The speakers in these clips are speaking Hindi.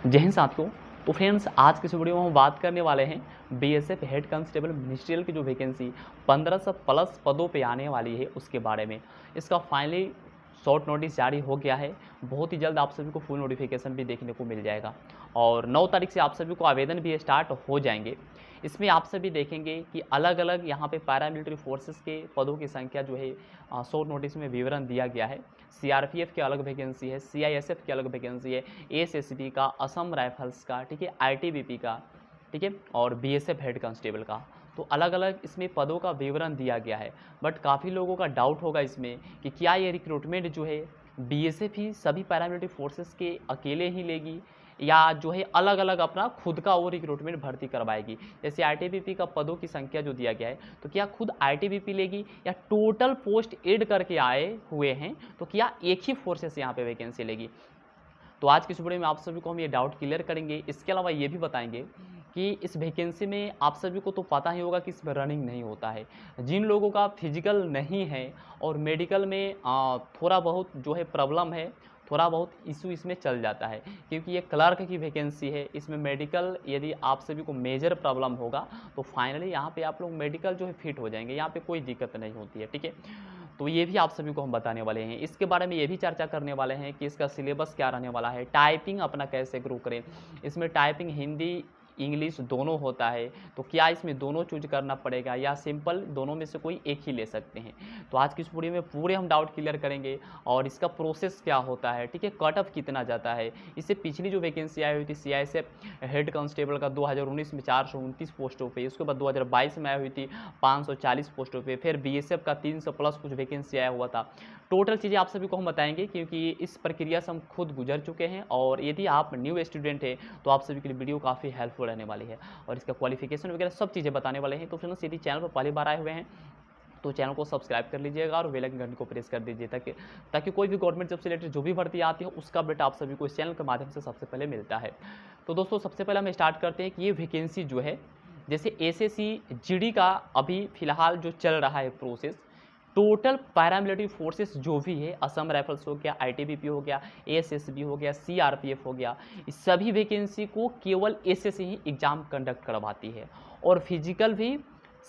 जय हिंद साथियों। तो फ्रेंड्स, आज की इस वीडियो में हम बात करने वाले हैं बीएसएफ हेड कांस्टेबल मिनिस्ट्रियल की जो वैकेंसी 1500 प्लस पदों पे आने वाली है उसके बारे में। इसका फाइनली शॉर्ट नोटिस जारी हो गया है। बहुत ही जल्द आप सभी को फुल नोटिफिकेशन भी देखने को मिल जाएगा और 9 तारीख से आप सभी को आवेदन भी स्टार्ट हो जाएंगे। इसमें आप सभी देखेंगे कि अलग अलग यहाँ पे पैरामिलिट्री फोर्सेस के पदों की संख्या जो है शॉर्ट नोटिस में विवरण दिया गया है। सीआरपीएफ की अलग वैकेंसी है, सीआईएसएफ की अलग वैकेंसी है, एएसएसबी का, असम राइफल्स का, ठीक है, आईटीबीपी का, ठीक है, और बीएसएफ हेड कांस्टेबल का। तो अलग अलग इसमें पदों का विवरण दिया गया है। बट काफ़ी लोगों का डाउट होगा इसमें कि क्या ये रिक्रूटमेंट जो है बीएसएफ ही सभी पैरामिलिट्री फोर्सेस के अकेले ही लेगी या जो है अलग अलग अपना खुद का वो रिक्रूटमेंट भर्ती करवाएगी। जैसे आईटीबीपी का पदों की संख्या जो दिया गया है, तो क्या खुद आईटीबीपी लेगी या टोटल पोस्ट ऐड करके आए हुए हैं तो क्या एक ही फोर्सेस यहाँ पे वैकेंसी लेगी। तो आज की इस वीडियो में आप सभी को हम ये डाउट क्लियर करेंगे। इसके अलावा ये भी बताएंगे कि इस वैकेंसी में आप सभी को तो पता ही होगा कि इसमें रनिंग नहीं होता है। जिन लोगों का फिजिकल नहीं है और मेडिकल में थोड़ा बहुत जो है प्रॉब्लम है, थोड़ा बहुत इशू इसमें चल जाता है, क्योंकि ये क्लर्क की वैकेंसी है। इसमें मेडिकल यदि आप सभी को मेजर प्रॉब्लम होगा तो फाइनली यहाँ पे आप लोग मेडिकल जो है फिट हो जाएंगे, यहाँ पे कोई दिक्कत नहीं होती है, ठीक है। तो ये भी आप सभी को हम बताने वाले हैं। इसके बारे में ये भी चर्चा करने वाले हैं कि इसका सिलेबस क्या रहने वाला है, टाइपिंग अपना कैसे ग्रो करें। इसमें टाइपिंग हिंदी इंग्लिश दोनों होता है, तो क्या इसमें दोनों चूज करना पड़ेगा या सिंपल दोनों में से कोई एक ही ले सकते हैं। तो आज की इस वीडियो में पूरे हम डाउट क्लियर करेंगे और इसका प्रोसेस क्या होता है, ठीक है, कट ऑफ कितना जाता है। इससे पिछली जो वैकेंसी आई हुई थी सीआईएसएफ हेड कांस्टेबल का 2019 में 429 पोस्टों पे, उसके बाद 2022 में आई हुई थी 540 पोस्टों पे, फिर बीएसएफ का 300 प्लस कुछ वैकेंसी आया हुआ था। टोटल चीज़ें आप सभी को हम बताएंगे क्योंकि इस प्रक्रिया से हम खुद गुजर चुके हैं और यदि आप न्यू स्टूडेंट हैं तो आप सभी के लिए वीडियो काफ़ी हेल्पफुल रहने वाली है और इसका क्वालिफिकेशन वगैरह सब चीज़ें बताने वाले हैं। तो फ्रेंड्स, यदि चैनल पर पहली बार आए हुए हैं तो चैनल को सब्सक्राइब कर लीजिएगा और बेल आइकन घंटी को प्रेस कर दीजिए ताकि कोई भी गवर्नमेंट जॉब से रिलेटेड जो भी भर्ती आती है उसका अपडेट आप सभी को इस चैनल के माध्यम से सबसे पहले मिलता है। तो दोस्तों, सबसे पहले हम स्टार्ट करते हैं कि ये वैकेंसी जो है, जैसे एसएससी जीडी का अभी फिलहाल जो चल रहा है प्रोसेस, टोटल पैरामिलिट्री फोर्सेस जो भी है, असम राइफल्स हो गया, आईटीबीपी हो गया, एएसएसबी हो गया, सीआरपीएफ हो गया, इस सभी वैकेंसी को केवल एसएससी ही एग्जाम कंडक्ट करवाती है और फिजिकल भी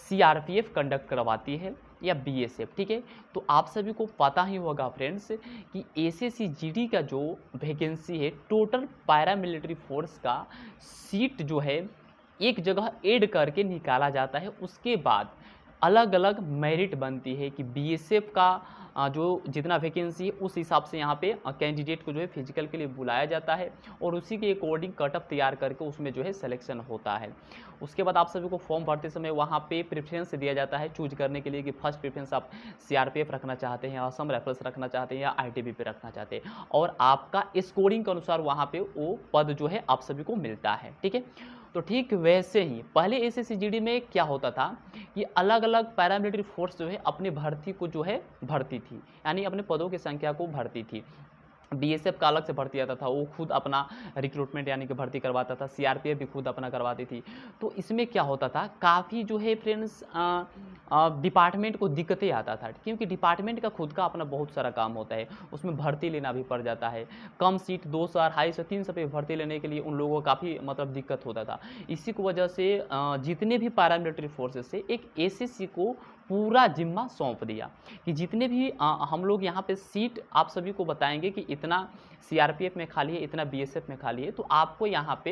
सीआरपीएफ कंडक्ट करवाती है या बीएसएफ, ठीक है। तो आप सभी को पता ही होगा फ्रेंड्स कि एसएससी जीडी का जो वैकेंसी है, टोटल पैरामिलिट्री फोर्स का सीट जो है एक जगह ऐड करके निकाला जाता है। उसके बाद अलग अलग मेरिट बनती है कि बीएसएफ का जो जितना वैकेंसी है उस हिसाब से यहाँ पे कैंडिडेट को जो है फिजिकल के लिए बुलाया जाता है और उसी के अकॉर्डिंग कटअप तैयार करके उसमें जो है सिलेक्शन होता है। उसके बाद आप सभी को फॉर्म भरते समय वहाँ पे प्रेफरेंस दिया जाता है चूज करने के लिए कि फर्स्ट प्रेफरेंस आप सीआरपीएफ रखना चाहते हैं, असम राइफल्स रखना चाहते हैं या आईटीबीपी रखना चाहते हैं और आपका स्कोरिंग के अनुसार वहाँ पे वो पद जो है आप सभी को मिलता है, ठीक है। तो ठीक वैसे ही पहले एसएससी जीडी में क्या होता था कि अलग अलग पैरामिलिट्री फोर्स जो है अपने भर्ती को जो है भरती थी, यानी अपने पदों की संख्या को भरती थी। बीएसएफ का अलग से भर्ती आता था, वो खुद अपना रिक्रूटमेंट यानी कि भर्ती करवाता था, सीआरपीएफ भी खुद अपना करवाती थी। तो इसमें क्या होता था, काफ़ी जो है फ्रेंड्स डिपार्टमेंट को दिक्कतें आता था, क्योंकि डिपार्टमेंट का खुद का अपना बहुत सारा काम होता है, उसमें भर्ती लेना भी पड़ जाता है। कम सीट 200, 250, 300 पे भर्ती लेने के लिए उन लोगों को काफ़ी मतलब दिक्कत होता था। इसी की वजह से जितने भी पैरामिलिट्री फोर्सेस से एक एसएससी को पूरा जिम्मा सौंप दिया कि जितने भी हम लोग यहाँ पे सीट आप सभी को बताएंगे कि इतना सीआरपीएफ में खाली है, इतना बीएसएफ में खाली है, तो आपको यहाँ पे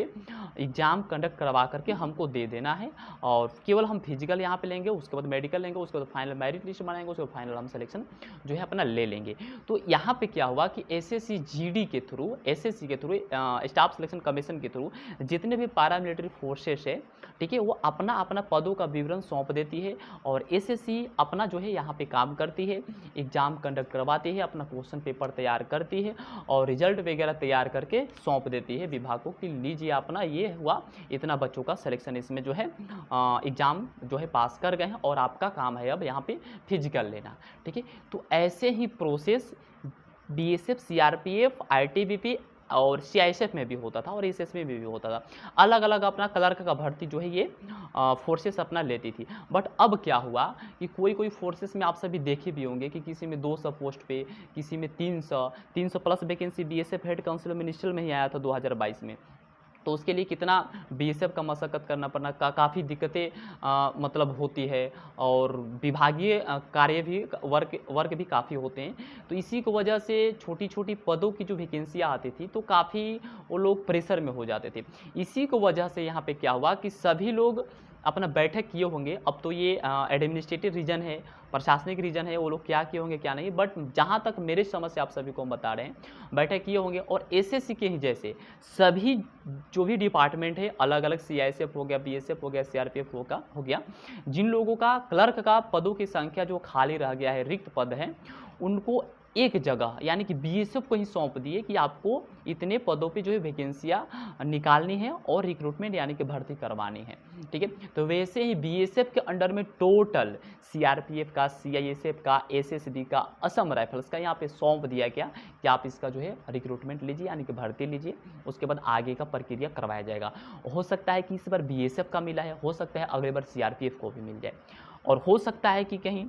एग्जाम कंडक्ट करवा करके हमको दे देना है और केवल हम फिजिकल यहाँ पे लेंगे, उसके बाद मेडिकल लेंगे, उसके बाद फाइनल मेरिट लिस्ट बनाएंगे, उसके बाद फाइनल हम सिलेक्शन जो है अपना ले लेंगे। तो यहाँ पे क्या हुआ कि एसएससी जीडी के थ्रू, एसएससी के थ्रू, स्टाफ सिलेक्शन कमीशन के थ्रू जितने भी पैरामिलिट्री फोर्सेस है, ठीक है, वो अपना अपना पदों का विवरण सौंप देती है और एसएससी अपना जो है यहाँ पे काम करती है, एग्जाम कंडक्ट करवाती है, अपना क्वेश्चन पेपर तैयार करती है और रिजल्ट वगैरह तैयार करके सौंप देती है विभागों की, लीजिए अपना ये हुआ, इतना बच्चों का सिलेक्शन इसमें जो है एग्जाम जो है पास कर गए हैं और आपका काम है अब यहाँ पे फिजिकल लेना, ठीक है। तो ऐसे ही प्रोसेस बीएसएफ, सीआरपीएफ, आईटीबीपी और सीआईएसएफ में भी होता था और एसएसबी में भी होता था। अलग अलग अपना क्लर्क का भर्ती जो है ये फोर्सेस अपना लेती थी। बट अब क्या हुआ कि कोई कोई फोर्सेस में आप सभी देखे भी होंगे कि किसी में 200 पोस्ट पे, किसी में 300 plus vacancy BSF head council ministerial में ही आया था 2022 में। तो उसके लिए कितना बीएसएफ का मशक्कत करना पड़ना काफ़ी दिक्कतें मतलब होती है, और विभागीय कार्य भी वर्क भी काफ़ी होते हैं। तो इसी की वजह से छोटी-छोटी पदों की जो वैकेंसियाँ आती थी तो काफ़ी वो लोग प्रेशर में हो जाते थे। इसी की वजह से यहाँ पे क्या हुआ कि सभी लोग अपना बैठक किए होंगे। अब तो ये एडमिनिस्ट्रेटिव रीजन है, प्रशासनिक रीजन है, वो लोग क्या किए होंगे क्या नहीं, बट जहाँ तक मेरे समझ से आप सभी को हम बता रहे हैं, बैठक किए होंगे और एसएससी के ही जैसे सभी जो भी डिपार्टमेंट है, अलग-अलग सीआईएसएफ हो गया, बीएसएफ हो गया, सीआरपीएफ हो गया, जिन लोगों का क्लर्क का पदों की संख्या जो खाली रह गया है, रिक्त पद हैं, उनको एक जगह यानी कि बीएसएफ को ही सौंप दिए कि आपको इतने पदों पे जो है वैकेंसियाँ निकालनी है और रिक्रूटमेंट यानी कि भर्ती करवानी है, ठीक है। तो वैसे ही बीएसएफ के अंडर में टोटल सीआरपीएफ का, सीआईएसएफ का, एसएसबी का, असम राइफल्स का यहाँ पे सौंप दिया गया कि आप इसका जो है रिक्रूटमेंट लीजिए यानी कि भर्ती लीजिए, उसके बाद आगे का प्रक्रिया करवाया जाएगा। हो सकता है कि इस बार बीएसएफ का मिला है, हो सकता है अगले बार सीआरपीएफ को भी मिल जाए, और हो सकता है कि कहीं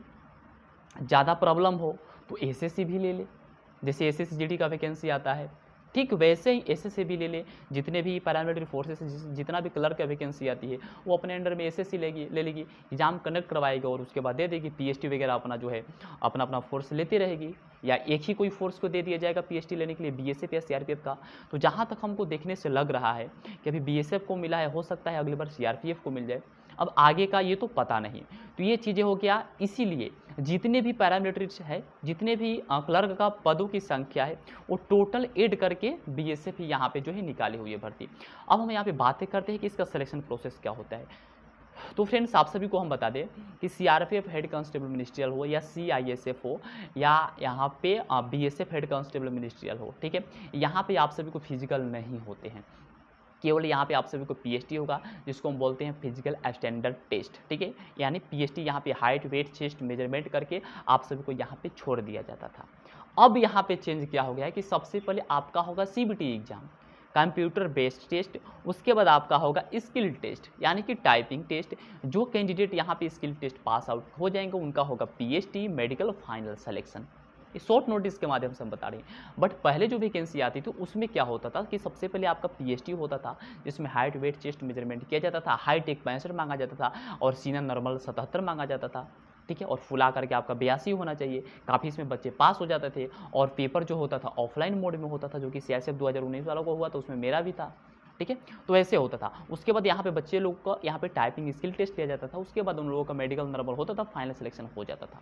ज़्यादा प्रॉब्लम हो तो एसएससी भी ले ले, जैसे एसएसजीडी का वैकेंसी आता है, ठीक वैसे ही एसएससी भी ले ले। जितने भी पैरामिलिट्री फोर्सेस जितना भी क्लर्क का वैकेंसी आती है वो अपने अंडर में एसएससी ले लेगी, एग्जाम कंडक्ट करवाएगी और उसके बाद दे देगी। पीएसटी वगैरह अपना जो है अपना फोर्स लेती रहेगी, या एक ही कोई फोर्स को दे दिया जाएगा पीएसटी लेने के लिए, बीएसएफ या सीआरपीएफ का। तो जहाँ तक हमको देखने से लग रहा है कि अभी बीएसएफ को मिला है, हो सकता है अगली बार सीआरपीएफ को मिल जाए, अब आगे का ये तो पता नहीं। तो ये चीज़ें हो गया, इसीलिए जितने भी पैरामिलिट्री है, जितने भी क्लर्क का पदों की संख्या है, वो टोटल ऐड करके बीएसएफ यहाँ पे जो है निकाली हुई है भर्ती। अब हम यहाँ पे बातें करते हैं कि इसका सिलेक्शन प्रोसेस क्या होता है। तो फ्रेंड्स, आप सभी को हम बता दें कि सीआरपीएफ हेड कांस्टेबल मिनिस्ट्रियल हो या सीआईएसएफ हो या यहाँ पे बीएसएफ हेड कांस्टेबल मिनिस्ट्रियल हो, ठीक है, यहाँ पे आप सभी को फिजिकल नहीं होते हैं। केवल यहाँ पे आप सभी को पीएसटी होगा, जिसको हम बोलते हैं फिजिकल स्टैंडर्ड टेस्ट, ठीक है। यानी पीएसटी यहाँ पे हाइट, वेट, चेस्ट मेजरमेंट करके आप सभी को यहाँ पे छोड़ दिया जाता था। अब यहाँ पे चेंज क्या हो गया है कि सबसे पहले आपका होगा CBT exam, computer based test, उसके बाद आपका होगा स्किल टेस्ट यानी कि टाइपिंग टेस्ट। जो कैंडिडेट यहाँ पे स्किल टेस्ट पास आउट हो जाएंगे उनका होगा PST medical final selection. Short notice के माध्यम से हम बता रहे हैं, बट पहले जो वैकेंसी आती थी उसमें क्या होता था कि सबसे पहले आपका पीएसटी होता था, जिसमें हाइट, वेट, चेस्ट मेजरमेंट किया जाता था, हाइट 1.65 मांगा जाता था और सीना नॉर्मल 77 मांगा जाता था, ठीक है, और फुला करके आपका 82 होना चाहिए। काफ़ी इसमें बच्चे पास हो जाते थे, और पेपर जो होता था ऑफलाइन मोड में होता था, जो कि सीआईएसएफ 2019 वालों को हुआ था, उसमें मेरा भी था, ठीक है। तो ऐसे होता था। उसके बाद यहाँ पे बच्चे लोग का यहाँ पे टाइपिंग स्किल टेस्ट लिया जाता था, उसके बाद उन लोगों का मेडिकल नॉर्मल होता था, फाइनल सिलेक्शन हो जाता था।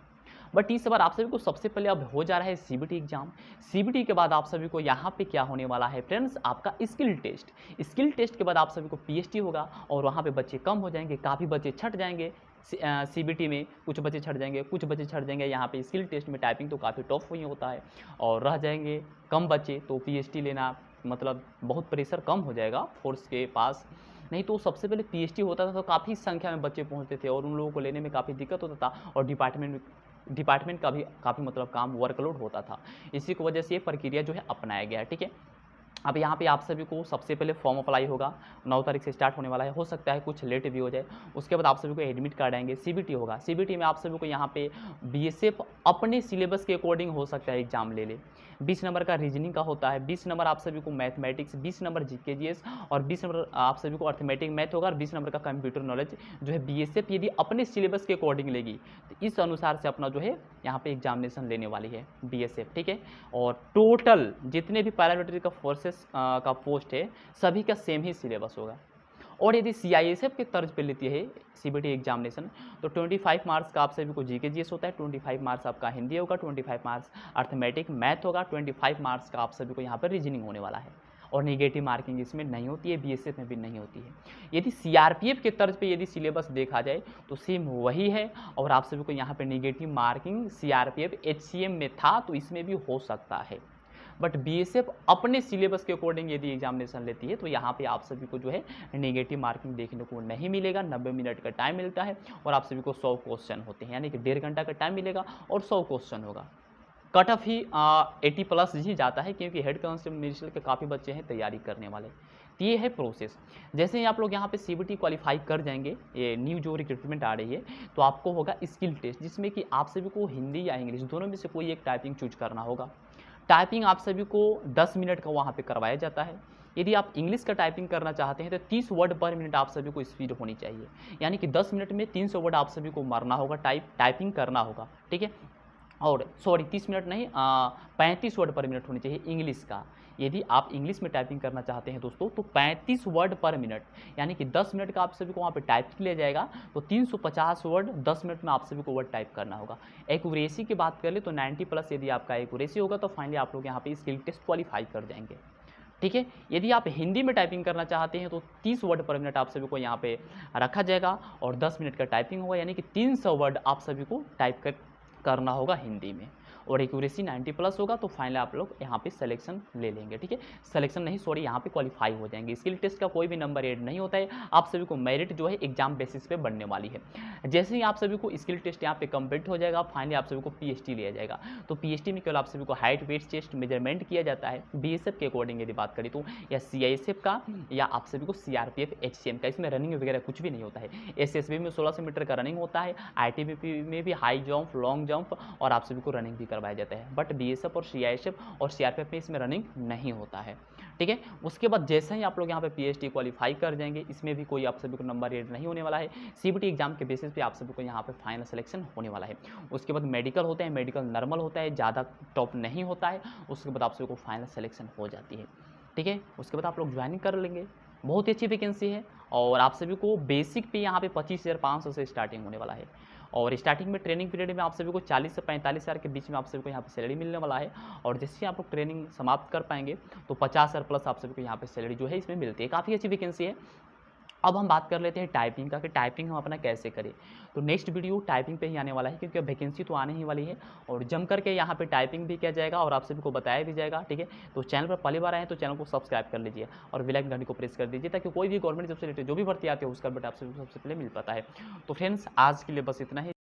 बट इस बार आप सभी को सबसे पहले अब हो जा रहा है सीबीटी एग्जाम। सीबीटी के बाद आप सभी को यहाँ पे क्या होने वाला है फ्रेंड्स, आपका स्किल टेस्ट। स्किल टेस्ट के बाद आप सभी को पीएसटी होगा, और वहाँ पे बच्चे कम हो जाएंगे, काफ़ी बच्चे छट जाएंगे सीबीटी में, कुछ बच्चे छट जाएंगे, कुछ बच्चे छट जाएंगे यहाँ पे स्किल टेस्ट में। टाइपिंग तो काफ़ी टफ हुई होता है, और रह जाएंगे कम बच्चे, तो पीएसटी लेना मतलब बहुत प्रेशर कम हो जाएगा फोर्स के पास। नहीं तो सबसे पहले पीएसटी होता था तो काफ़ी संख्या में बच्चे पहुंचते थे, और उन लोगों को लेने में काफ़ी दिक्कत होता था, और डिपार्टमेंट का भी काफ़ी मतलब काम वर्कलोड होता था। इसी की वजह से ये प्रक्रिया जो है अपनाया गया है, ठीक है। अब यहाँ पे आप सभी को सबसे पहले फॉर्म अप्लाई होगा, 9 तारीख से स्टार्ट होने वाला है, हो सकता है कुछ लेट भी हो जाए। उसके बाद आप सभी को एडमिट कार्ड आएंगे, सीबीटी होगा। सीबीटी में आप सभी को यहाँ पे बीएसएफ अपने सिलेबस के अकॉर्डिंग हो सकता है एग्जाम ले ले। 20 नंबर का रीजनिंग का होता है, 20 नंबर आप सभी को मैथमेटिक्स, 20 नंबर जीके जीएस, और 20 नंबर आप सभी को अर्थमेटिक मैथ होगा, और 20 नंबर का कंप्यूटर नॉलेज जो है बीएसएफ यदि अपने सिलेबस के अकॉर्डिंग लेगी तो इस अनुसार से अपना जो है यहाँ पे एग्जामिनेशन लेने वाली है बीएसएफ, ठीक है। और टोटल जितने भी पैरामिलिट्री का फोर्सेस का पोस्ट है सभी का सेम ही सिलेबस होगा। और यदि सीआईएसएफ के तर्ज पे लेती है सीबीटी एग्जामिनेशन तो 25 मार्क्स का आप सभी को जीके जीएस होता है, 25 मार्क्स आपका हिंदी होगा, 25 मार्क्स अर्थमेटिक मैथ होगा, 25 मार्क्स का आप सभी को यहाँ पर रीजनिंग होने वाला है, और नेगेटिव मार्किंग इसमें नहीं होती है, बीएसएफ में भी नहीं होती है। यदि सीआरपीएफ के तर्ज पे यदि सिलेबस देखा जाए तो सेम वही है, और आप सभी को यहाँ पे नेगेटिव मार्किंग सीआरपीएफ एचसीएम में था तो इसमें भी हो सकता है। बट बीएसएफ अपने सिलेबस के अकॉर्डिंग यदि एग्जामिनेशन लेती है तो यहाँ पे आप सभी को जो है नेगेटिव मार्किंग देखने को नहीं मिलेगा। 90 मिनट का टाइम मिलता है, और आप सभी को 100 क्वेश्चन होते हैं, यानी कि 1.5 घंटा का टाइम मिलेगा और 100 क्वेश्चन होगा। कट ऑफ ही 80+ ही जाता है, क्योंकि हेड कांस्टेबल मिनिस्ट्रियल के काफ़ी बच्चे हैं तैयारी करने वाले। तो ये है प्रोसेस। जैसे ही आप लोग यहाँ पे सीबीटी क्वालिफाई कर जाएंगे, ये न्यू जो रिक्रूटमेंट आ रही है, तो आपको होगा स्किल टेस्ट, जिसमें कि आप सभी को हिंदी या इंग्लिश दोनों में से कोई एक टाइपिंग चूज करना होगा। टाइपिंग आप सभी को 10 मिनट का वहाँ पे करवाया जाता है। यदि आप इंग्लिश का टाइपिंग करना चाहते हैं तो 30 वर्ड पर मिनट आप सभी को स्पीड होनी चाहिए, यानी कि 10 मिनट में 300 वर्ड आप सभी को मारना होगा, टाइपिंग करना होगा, ठीक है। और सॉरी 30 मिनट नहीं 35 वर्ड पर मिनट होनी चाहिए इंग्लिश का। यदि आप इंग्लिश में टाइपिंग करना चाहते हैं दोस्तों तो 35 वर्ड पर मिनट, यानी कि 10 मिनट का आप सभी को वहाँ पे टाइप लिया जाएगा, तो 350 वर्ड 10 मिनट में आप सभी को वर्ड टाइप करना होगा। एक्यूरेसी की बात कर ले तो 90 प्लस यदि आपका एक्यूरेसी होगा तो फाइनली आप लोग यहाँ पे स्किल टेस्ट क्वालिफाई कर जाएंगे, ठीक है। यदि आप हिंदी में टाइपिंग करना चाहते हैं तो 30 वर्ड पर मिनट आप सभी को यहाँ पे रखा जाएगा और 10 मिनट का टाइपिंग होगा, यानी कि 300 वर्ड आप सभी को टाइप करना होगा हिंदी में, और एक्यूरेसी 90 प्लस होगा तो फाइनली आप लोग यहाँ पे सिलेक्शन ले लेंगे, ठीक है। सिलेक्शन नहीं सॉरी यहाँ पे क्वालिफाई हो जाएंगे। स्किल टेस्ट का कोई भी नंबर ऐड नहीं होता है, आप सभी को मेरिट जो है एग्जाम बेसिस पे बढ़ने वाली है। जैसे ही आप सभी को स्किल टेस्ट यहाँ पे कंप्लीट हो जाएगा फाइनली आप सभी को पीएचटी लिया जाएगा। तो पीएचटी में केवल आप सभी को हाइट वेट चेस्ट मेजरमेंट किया जाता है बीएसएफ के अकॉर्डिंग यदि बात करें तो, या सीआईएसएफ का, या आप सभी को सीआरपीएफ एचसीएम का। इसमें रनिंग वगैरह कुछ भी नहीं होता है। एसएसबी में 1600 मीटर का रनिंग होता है, आईटीबीपी में भी हाई जंप लॉन्ग जंप और आप सभी को रनिंग भी करवाया जाता है, बट बीएसएफ और सीआईएसएफ और सीआरपीएफ में इसमें रनिंग नहीं होता है, ठीक है। उसके बाद जैसे ही आप लोग यहाँ पे पीएचडी क्वालिफाई कर जाएंगे, इसमें भी कोई आप सभी को नंबर एड नहीं होने वाला है। सीबीटी एग्जाम के बेसिस पे आप सभी को यहाँ पे फाइनल सिलेक्शन होने वाला है। उसके बाद मेडिकल होते हैं, मेडिकल नॉर्मल होता है, ज़्यादा टॉप नहीं होता है। उसके बाद आप सभी को फाइनल सिलेक्शन हो जाती है, ठीक है। उसके बाद आप लोग ज्वाइनिंग कर लेंगे। बहुत ही अच्छी वैकेंसी है और आप सभी को बेसिक पे यहाँ पे 25,500 से स्टार्टिंग होने वाला है, और स्टार्टिंग में ट्रेनिंग पीरियड में आप सभी को 40 से 45 हज़ार के बीच में आप सभी को यहाँ पे सैलरी मिलने वाला है, और जैसे ही आप लोग ट्रेनिंग समाप्त कर पाएंगे तो 50,000 प्लस आप सभी को यहाँ पे सैलरी जो है इसमें मिलती है। काफ़ी अच्छी वैकेंसी है। अब हम बात कर लेते हैं टाइपिंग का कि टाइपिंग हम अपना कैसे करें। तो नेक्स्ट वीडियो टाइपिंग पे ही आने वाला है, क्योंकि अब वैकेंसी तो आने ही वाली है और जम करके यहाँ पे टाइपिंग भी किया जाएगा और आप सभी को बताया भी जाएगा, ठीक है। तो चैनल पर पहली बार आए तो चैनल को सब्सक्राइब कर लीजिए और बेल आइकन घंटी को प्रेस कर दीजिए, ताकि कोई भी गवर्नमेंट जॉब से रिलेटेड जो भी भर्ती आती है उसका बट आप सभी को सबसे पहले मिल पाता है। तो फ्रेंड्स आज के लिए बस इतना ही।